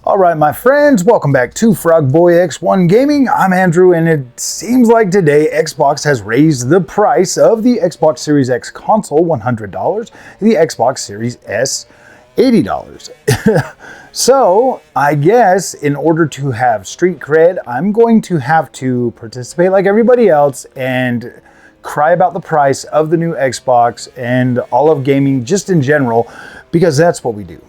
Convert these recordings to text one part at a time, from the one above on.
All right, my friends, welcome back to Frogboy X1 Gaming. I'm Andrew, and it seems like today Xbox has raised the price of the Xbox Series X console $100, the Xbox Series S $80. So I guess in order to have street cred, I'm going to have to participate like everybody else and cry about the price of the new Xbox and all of gaming just in general, because that's what we do.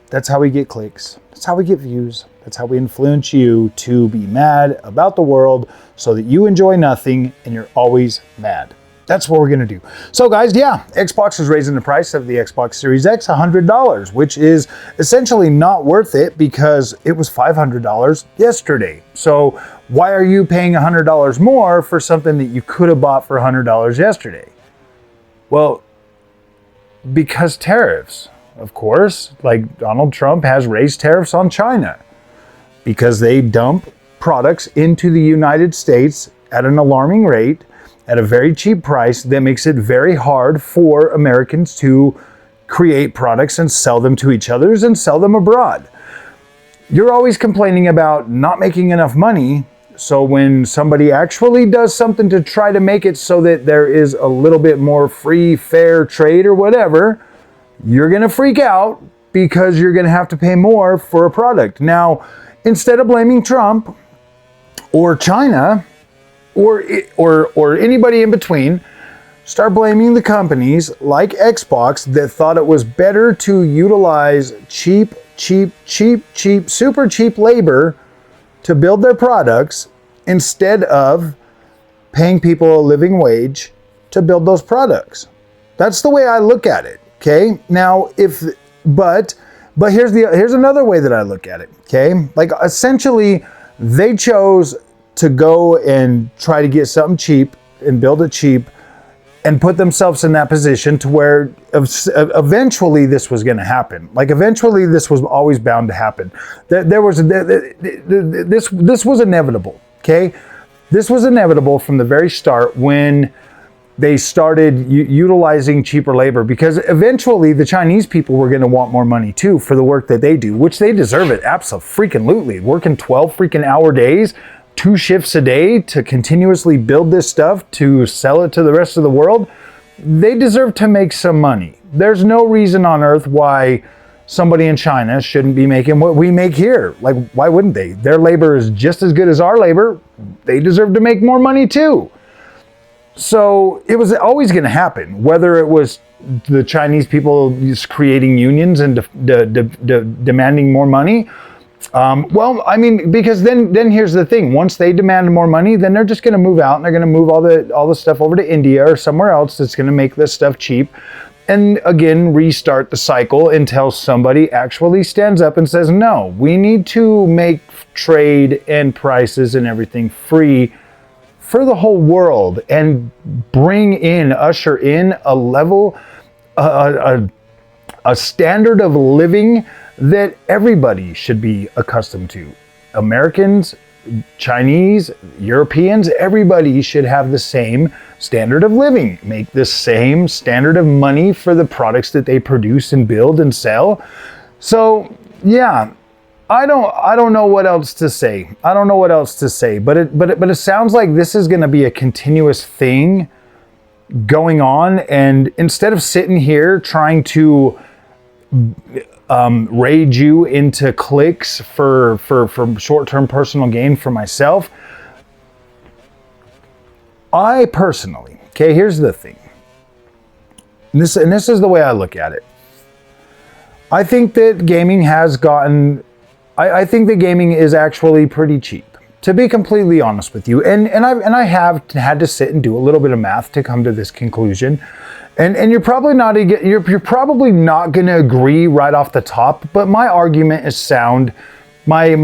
That's how we get clicks. That's how we get views. That's how we influence you to be mad about the world so that you enjoy nothing and you're always mad. That's what we're gonna do. So guys, yeah, Xbox is raising the price of the Xbox Series X $100, which is essentially not worth it because it was $500 yesterday. So why are you paying $100 more for something that you could have bought for $100 yesterday? Well, because tariffs. Of course, like Donald Trump has raised tariffs on China because they dump products into the United States at an alarming rate at a very cheap price that makes it very hard for Americans to create products and sell them to each other and sell them abroad. You're always complaining about not making enough money. So when somebody actually does something to try to make it so that there is a little bit more free, fair trade or whatever, you're going to freak out because you're going to have to pay more for a product. Now, instead of blaming Trump or China or anybody in between, start blaming the companies like Xbox that thought it was better to utilize cheap, super cheap labor to build their products instead of paying people a living wage to build those products. That's the way I look at it. Okay, now but here's another way that I look at it. Okay, like essentially they chose to go and try to get something cheap and build it cheap and put themselves in that position to where eventually this was going to happen. Like eventually this was always bound to happen. This was inevitable. Okay, this was inevitable from the very start when they started utilizing cheaper labor, because eventually the Chinese people were going to want more money too for the work that they do, which they deserve it abso-freaking-lutely. Working 12 freaking hour days, 2 shifts a day to continuously build this stuff to sell it to the rest of the world. They deserve to make some money. There's no reason on earth why somebody in China shouldn't be making what we make here. Like, why wouldn't they? Their labor is just as good as our labor. They deserve to make more money too. So it was always going to happen, whether it was the Chinese people just creating unions and demanding more money. Well, I mean, because then here's the thing: once they demand more money, then they're just going to move out and they're going to move all the stuff over to India or somewhere else that's going to make this stuff cheap, and again restart the cycle until somebody actually stands up and says, "No, we need to make trade and prices and everything free for the whole world and usher in a level, a standard of living that everybody should be accustomed to. Americans, Chinese, Europeans, everybody should have the same standard of living, make the same standard of money for the products that they produce and build and sell." So yeah, I don't know what else to say. I don't know what else to say, but it sounds like this is going to be a continuous thing going on. And instead of sitting here trying to raid you into clicks for short-term personal gain for myself, I personally, okay, here's the thing. And this is the way I look at it. I think that gaming has gotten. I think that gaming is actually pretty cheap, to be completely honest with you. And I have had to sit and do a little bit of math to come to this conclusion. And you're probably not going to agree right off the top, but my argument is sound. My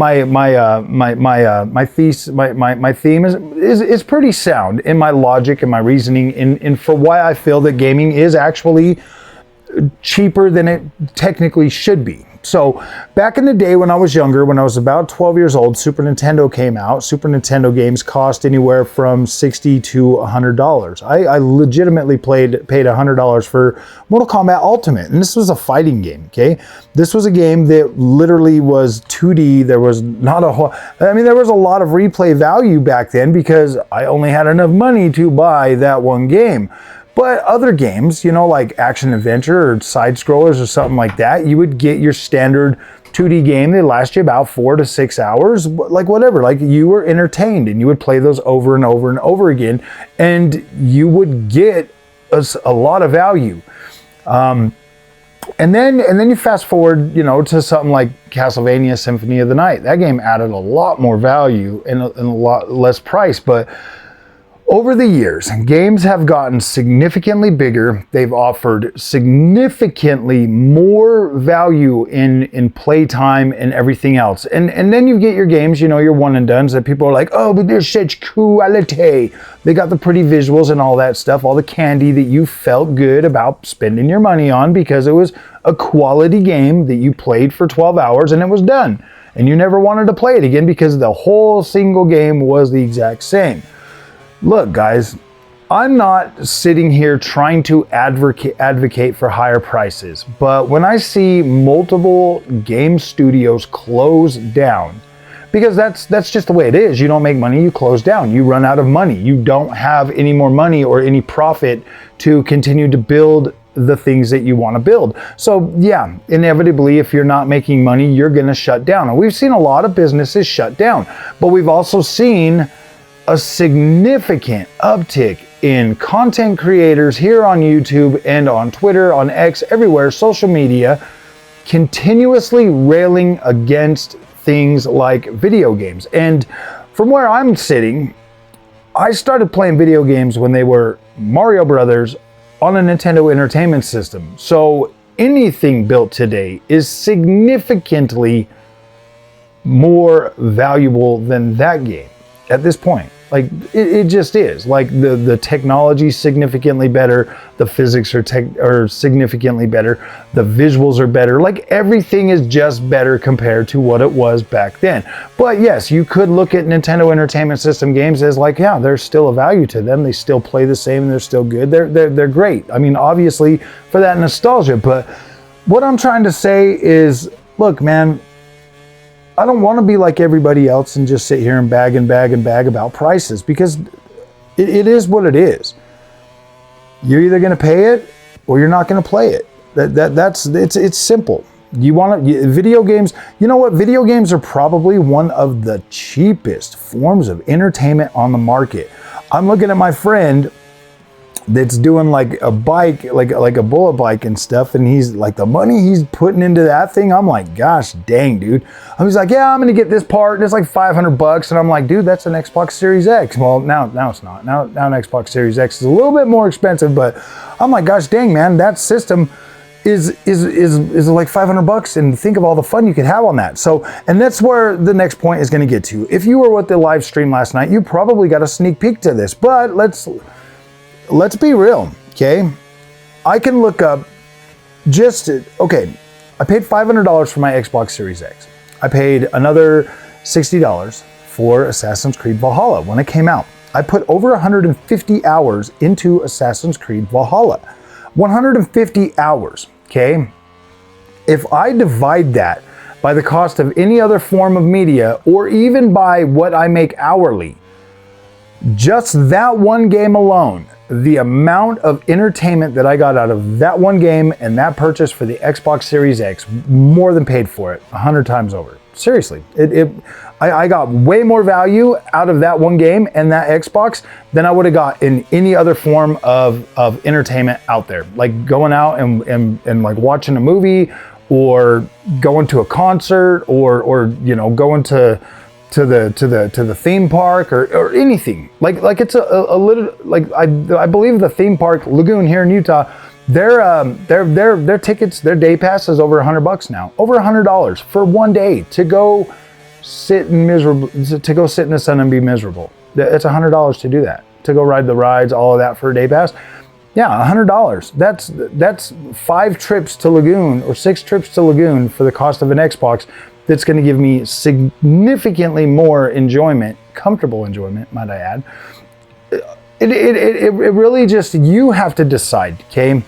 theme is pretty sound in my logic and my reasoning in for why I feel that gaming is actually cheaper than it technically should be. So back in the day when I was younger, when I was about 12 years old, Super Nintendo came out. Super Nintendo games cost anywhere from $60 to $100. I legitimately paid $100 for Mortal Kombat Ultimate, and this was a fighting game, okay? This was a game that literally was 2D. There was not a whole, I mean, there was a lot of replay value back then because I only had enough money to buy that one game. But other games, you know, like action adventure or side scrollers or something like that, you would get your standard 2D game that lasts you about 4 to 6 hours, like whatever. Like you were entertained and you would play those over and over and over again, and you would get a lot of value. And then you fast forward, you know, to something like Castlevania Symphony of the Night. That game added a lot more value and a lot less price, but over the years, games have gotten significantly bigger. They've offered significantly more value in playtime and everything else. And then you get your games, you know, your one and dones that people are like, oh, but they're such quality. They got the pretty visuals and all that stuff, all the candy that you felt good about spending your money on because it was a quality game that you played for 12 hours and it was done. And you never wanted to play it again because the whole single game was the exact same. Look, guys, I'm not sitting here trying to advocate for higher prices, but when I see multiple game studios close down, because that's just the way it is. You don't make money, you close down. You run out of money. You don't have any more money or any profit to continue to build the things that you want to build. So yeah, inevitably, if you're not making money, you're going to shut down. And we've seen a lot of businesses shut down, but we've also seen a significant uptick in content creators here on YouTube and on Twitter, on X, everywhere, social media, continuously railing against things like video games. And from where I'm sitting, I started playing video games when they were Mario Brothers on a Nintendo Entertainment System. So anything built today is significantly more valuable than that game at this point. Like it just is. Like the technology is significantly better, the physics are significantly better, the visuals are better. Like everything is just better compared to what it was back then. But yes, you could look at Nintendo Entertainment System games as like, yeah, there's still a value to them. They still play the same and they're still good. They're great. I mean, obviously for that nostalgia. But what I'm trying to say is, look, man, I don't want to be like everybody else and just sit here and bag about prices, because it is what it is. You're either going to pay it or you're not going to play it. It's simple. Video games, you know what? Video games are probably one of the cheapest forms of entertainment on the market. I'm looking at my friend that's doing like a bike, like a bullet bike and stuff, and he's like, the money he's putting into that thing, I'm like, gosh dang, dude. He's like, yeah, I'm gonna get this part and it's like $500, and I'm like, dude, that's an Xbox Series X. Well, now it's not. Now an Xbox Series X is a little bit more expensive, but I'm like, gosh dang, man, that system is like $500, and think of all the fun you could have on that. So, and that's where the next point is going to get to. If you were with the live stream last night, you probably got a sneak peek to this, but let's be real, okay? I can look up okay, I paid $500 for my Xbox Series X. I paid another $60 for Assassin's Creed Valhalla when it came out. I put over 150 hours into Assassin's Creed Valhalla. 150 hours, okay? If I divide that by the cost of any other form of media, or even by what I make hourly, just that one game alone, the amount of entertainment that I got out of that one game and that purchase for the Xbox Series X more than paid for it 100 times over. Seriously, I got way more value out of that one game and that Xbox than I would have got in any other form of entertainment out there. Like going out and like watching a movie, or going to a concert, or you know, going to the theme park, or anything. Like it's a little, like I believe the theme park Lagoon here in Utah, their tickets, their day pass is over $100 now. Over $100 for one day to go sit in the sun and be miserable. It's $100 to do that. To go ride the rides, all of that for a day pass. Yeah, $100. That's 5 trips to Lagoon or 6 trips to Lagoon for the cost of an Xbox. That's going to give me significantly more enjoyment, comfortable enjoyment, might I add. It really just, you have to decide, okay?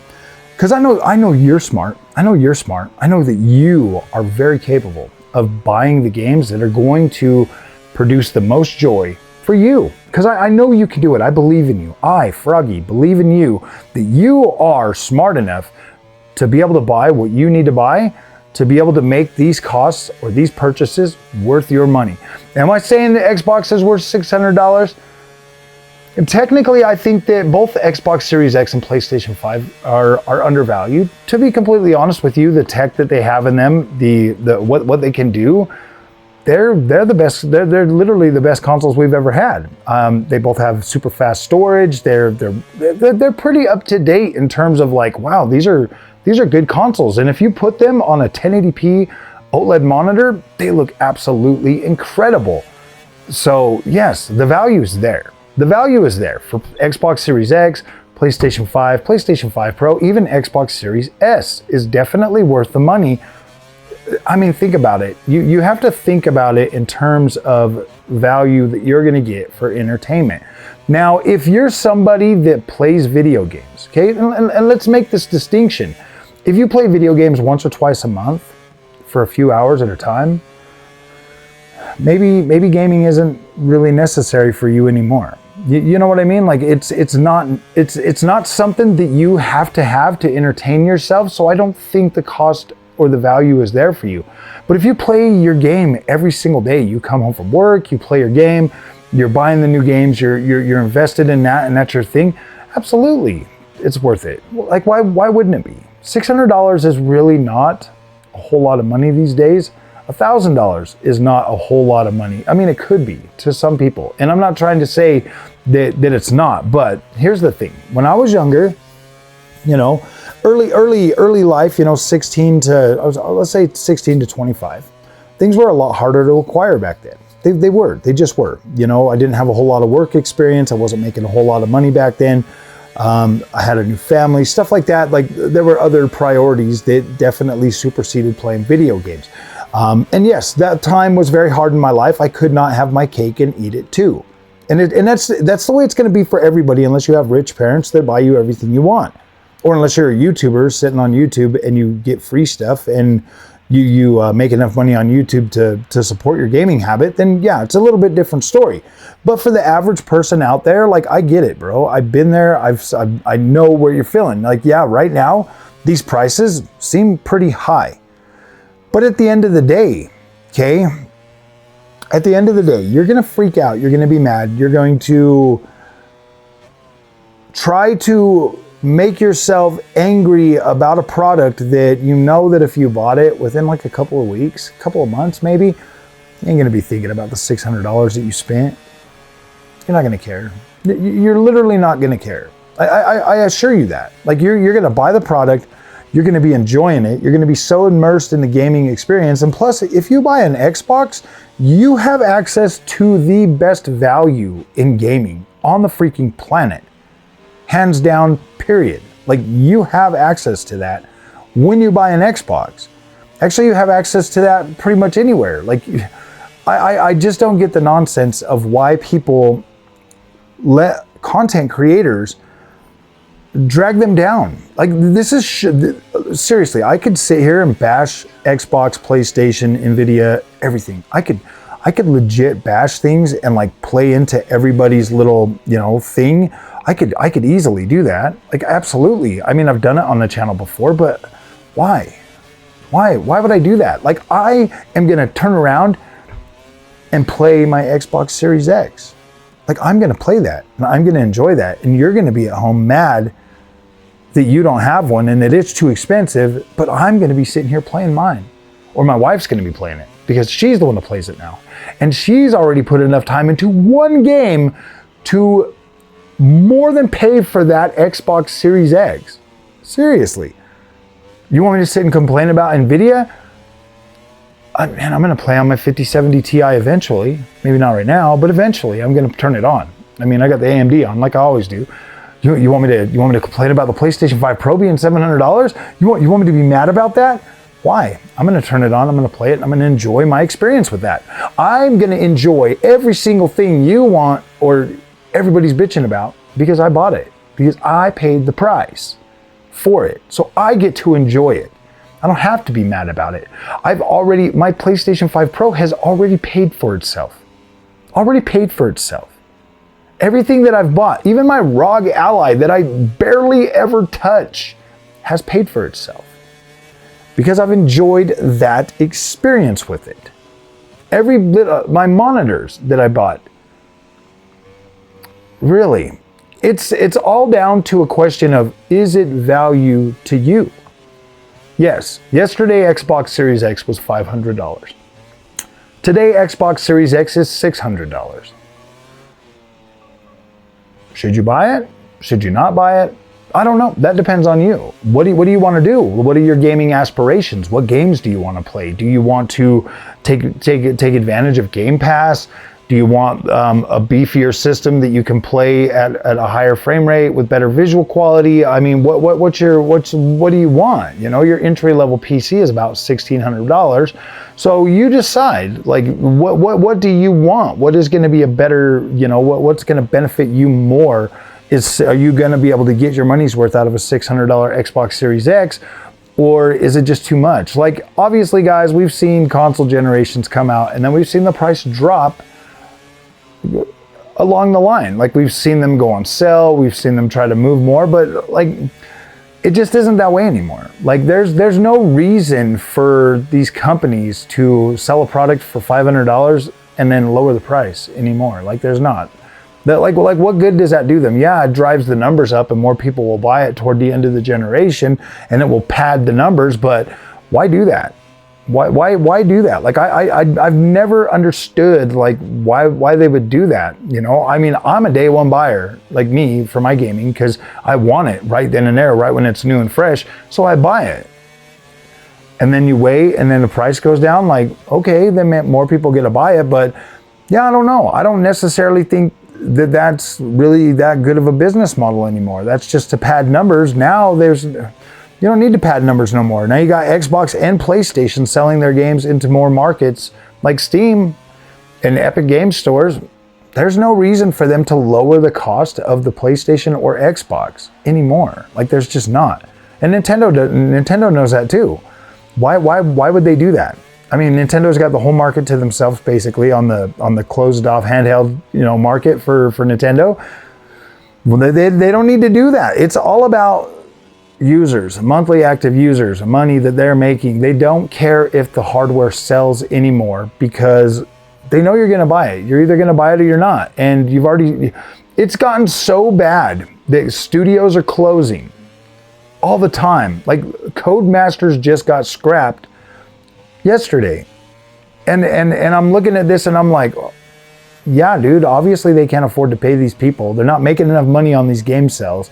Because I know you're smart. I know you're smart. I know that you are very capable of buying the games that are going to produce the most joy for you. Because I know you can do it. I believe in you. I, Froggy, believe in you, that you are smart enough to be able to buy what you need to buy, to be able to make these costs or these purchases worth your money. Am I saying the Xbox is worth $600? And technically, I think that both the Xbox Series X and PlayStation 5 are undervalued. To be completely honest with you, the tech that they have in them, what they can do, they're the best. They're literally the best consoles we've ever had. They both have super fast storage. They're pretty up to date in terms of like, wow, these are good consoles. And if you put them on a 1080p OLED monitor, they look absolutely incredible. So yes, the value is there. The value is there for Xbox Series X, PlayStation 5, PlayStation 5 Pro, even Xbox Series S is definitely worth the money. I mean, think about it. You have to think about it in terms of value that you're going to get for entertainment. Now, if you're somebody that plays video games, okay, and let's make this distinction. If you play video games once or twice a month for a few hours at a time, maybe gaming isn't really necessary for you anymore. You know what I mean? Like it's not something that you have to entertain yourself. So I don't think the cost or the value is there for you. But if you play your game every single day, you come home from work, you play your game, you're buying the new games, you're invested in that, and that's your thing. Absolutely, it's worth it. Like why wouldn't it be? $600 is really not a whole lot of money these days. $1,000 is not a whole lot of money. I mean, it could be to some people. And I'm not trying to say that it's not, but here's the thing. When I was younger, you know, early life, you know, 16 to, let's say 16 to 25, things were a lot harder to acquire back then. They just were. You know, I didn't have a whole lot of work experience. I wasn't making a whole lot of money back then. I had a new family, stuff like that. Like there were other priorities that definitely superseded playing video games. And yes, that time was very hard in my life. I could not have my cake and eat it too. And that's the way it's going to be for everybody, unless you have rich parents that buy you everything you want. Or unless you're a YouTuber sitting on YouTube and you get free stuff and you make enough money on YouTube to support your gaming habit, then yeah, it's a little bit different story. But for the average person out there, like I get it, bro. I've been there. I know where you're feeling. Like, yeah, right now, these prices seem pretty high. But at the end of the day, okay, at the end of the day, you're going to freak out. You're going to be mad. You're going to try to make yourself angry about a product that you know that if you bought it within like a couple of weeks, couple of months maybe, you ain't going to be thinking about the $600 that you spent. You're not going to care. You're literally not going to care. I assure you that. Like you're going to buy the product. You're going to be enjoying it. You're going to be so immersed in the gaming experience. And plus, if you buy an Xbox, you have access to the best value in gaming on the freaking planet. Hands down, period. Like you have access to that when you buy an Xbox. Actually, you have access to that pretty much anywhere. Like I just don't get the nonsense of why people let content creators drag them down. Like this is seriously, I could sit here and bash Xbox, PlayStation, NVIDIA, everything. I could legit bash things and like play into everybody's little, you know, thing. I could easily do that. Like absolutely. I mean, I've done it on the channel before, but why? Why would I do that? Like I am going to turn around and play my Xbox Series X. Like I'm going to play that and I'm going to enjoy that. And you're going to be at home mad that you don't have one and that it's too expensive, but I'm going to be sitting here playing mine. Or my wife's going to be playing it because she's the one that plays it now. And she's already put enough time into one game to more than pay for that Xbox Series X. Seriously. You want me to sit and complain about NVIDIA? Man, I'm going to play on my 5070 Ti eventually. Maybe not right now, but eventually I'm going to turn it on. I mean, I got the AMD on like I always do. You want me to complain about the PlayStation 5 Pro being $700? You want me to be mad about that? Why? I'm going to turn it on, I'm going to play it, and I'm going to enjoy my experience with that. I'm going to enjoy every single thing you want or everybody's bitching about because I bought it, because I paid the price for it. So I get to enjoy it. I don't have to be mad about it. My PlayStation 5 Pro has already paid for itself. Already paid for itself. Everything that I've bought, even my ROG Ally that I barely ever touch, has paid for itself. Because I've enjoyed that experience with it. Every bit of my monitors that I bought, really, it's all down to a question of, is it value to you? Yes, yesterday Xbox Series X was $500. Today Xbox Series X is $600. Should you buy it? Should you not buy it? I don't know. That depends on you. What do you want to do? What are your gaming aspirations? What games do you want to play? Do you want to take advantage of Game Pass? Do you want a beefier system that you can play at a higher frame rate with better visual quality? I mean, what do you want? You know, your entry level PC is about $1,600. So you decide, like, what do you want? What is going to be a better, you know, what's going to benefit you more? Are you going to be able to get your money's worth out of a $600 Xbox Series X, or is it just too much? Like, obviously, guys, we've seen console generations come out, and then we've seen the price drop along the line. Like, we've seen them go on sale, we've seen them try to move more, but like, it just isn't that way anymore. Like, there's no reason for these companies to sell a product for $500 and then lower the price anymore. Like, there's not. That like what good does that do them? Yeah, it drives the numbers up and more people will buy it toward the end of the generation and it will pad the numbers, but why do that? Why do that? Like, I've never understood like why they would do that. You know, I mean, I'm a day one buyer, like me, for my gaming, because I want it right then and there, right when it's new and fresh, so I buy it. And then you wait and then the price goes down, like, okay, then more people get to buy it, but yeah, I don't know. I don't necessarily think that's really that good of a business model anymore. That's just to pad numbers. Now you don't need to pad numbers no more. Now you got Xbox and PlayStation selling their games into more markets like Steam and Epic Games stores. There's no reason for them to lower the cost of the PlayStation or Xbox anymore. Like, there's just not. And Nintendo knows that too. Why would they do that? I mean, Nintendo's got the whole market to themselves basically on the closed off handheld, you know, market for Nintendo. Well, they don't need to do that. It's all about users, monthly active users, money that they're making. They don't care if the hardware sells anymore because they know you're going to buy it. You're either going to buy it or you're not. And it's gotten so bad that studios are closing all the time. Like, Codemasters just got scrapped yesterday. And I'm looking at this and I'm like, yeah, dude, obviously they can't afford to pay these people. They're not making enough money on these game sales.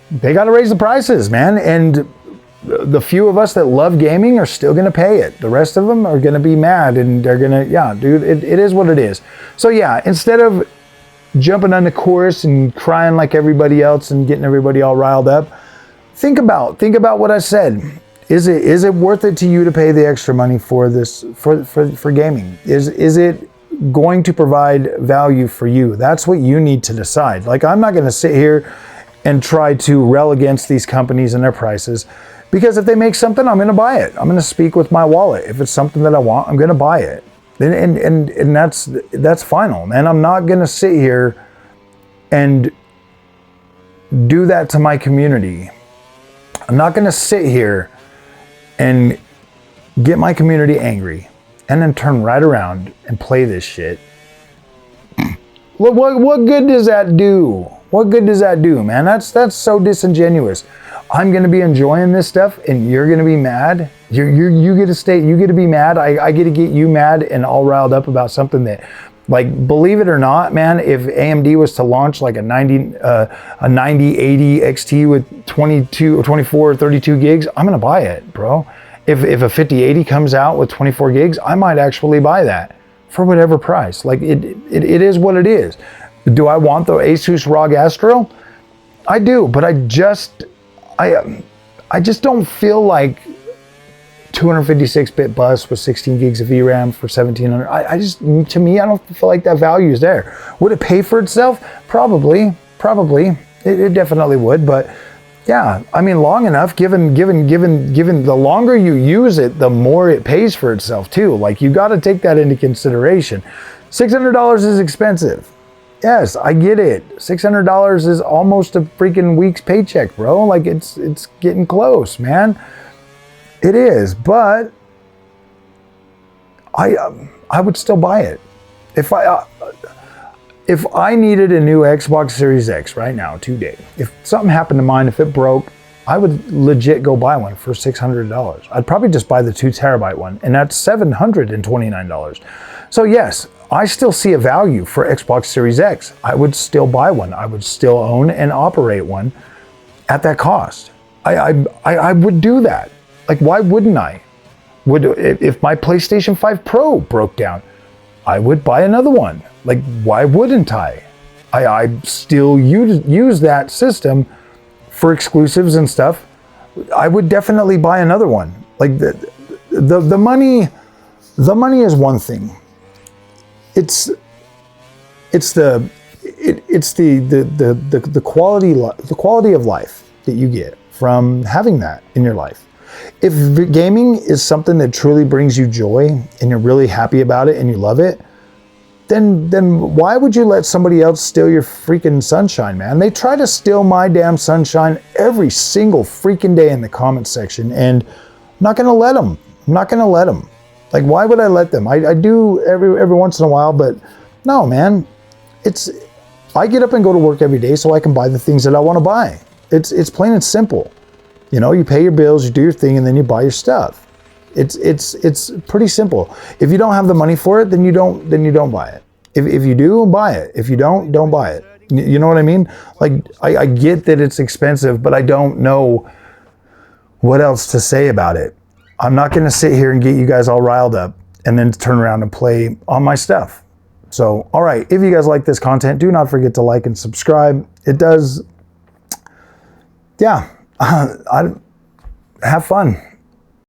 They got to raise the prices, man. And the few of us that love gaming are still going to pay it. The rest of them are going to be mad and they're going to, yeah, dude, it is what it is. So yeah, instead of jumping on the chorus and crying like everybody else and getting everybody all riled up, think about what I said. Is it worth it to you to pay the extra money for this, for gaming? Is it going to provide value for you? That's what you need to decide. Like, I'm not going to sit here and try to rail against these companies and their prices, because if they make something, I'm going to buy it. I'm going to speak with my wallet. If it's something that I want, I'm going to buy it. And that's final. And I'm not going to sit here and do that to my community. I'm not going to sit here and get my community angry and then turn right around and play this shit. What good does that do? What good does that do, man? That's so disingenuous. I'm gonna be enjoying this stuff and you're gonna be mad. You get to be mad. I get to get you mad and all riled up about something that, like, believe it or not, man, if AMD was to launch like a 9080 XT with 22 or 24 or 32 gigs, I'm gonna buy it, bro. If a 5080 comes out with 24 gigs, I might actually buy that for whatever price. Like, it is what it is. Do I want the Asus ROG Astro? I do, but I just don't feel like 256-bit bus with 16 gigs of VRAM for $1,700. To me, I don't feel like that value is there. Would it pay for itself? Probably. It definitely would, but yeah, I mean, long enough, given the longer you use it, the more it pays for itself too. Like, you got to take that into consideration. $600 is expensive. Yes, I get it. $600 is almost a freaking week's paycheck, bro. Like, it's getting close, man. It is, but I would still buy it. If I needed a new Xbox Series X right now, today, if something happened to mine, if it broke, I would legit go buy one for $600. I'd probably just buy the 2 terabyte one, and that's $729. So yes, I still see a value for Xbox Series X. I would still buy one. I would still own and operate one at that cost. I would do that. Like, why wouldn't I? If my PlayStation 5 Pro broke down, I would buy another one. Like, why wouldn't I? I still use that system for exclusives and stuff. I would definitely buy another one. Like, the money is one thing. It's the quality of life that you get from having that in your life. If gaming is something that truly brings you joy and you're really happy about it and you love it, then why would you let somebody else steal your freaking sunshine, man? They try to steal my damn sunshine every single freaking day in the comment section, and I'm not gonna let them. I'm not gonna let them. Like, why would I let them? I do every once in a while, but no, man. I get up and go to work every day so I can buy the things that I want to buy. It's plain and simple. You know, you pay your bills, you do your thing, and then you buy your stuff. It's pretty simple. If you don't have the money for it, then you don't buy it. If you do, buy it. If you don't buy it. You know what I mean? Like, I get that it's expensive, but I don't know what else to say about it. I'm not going to sit here and get you guys all riled up and then turn around and play on my stuff. So, all right, if you guys like this content, do not forget to like and subscribe. It does, yeah, have fun.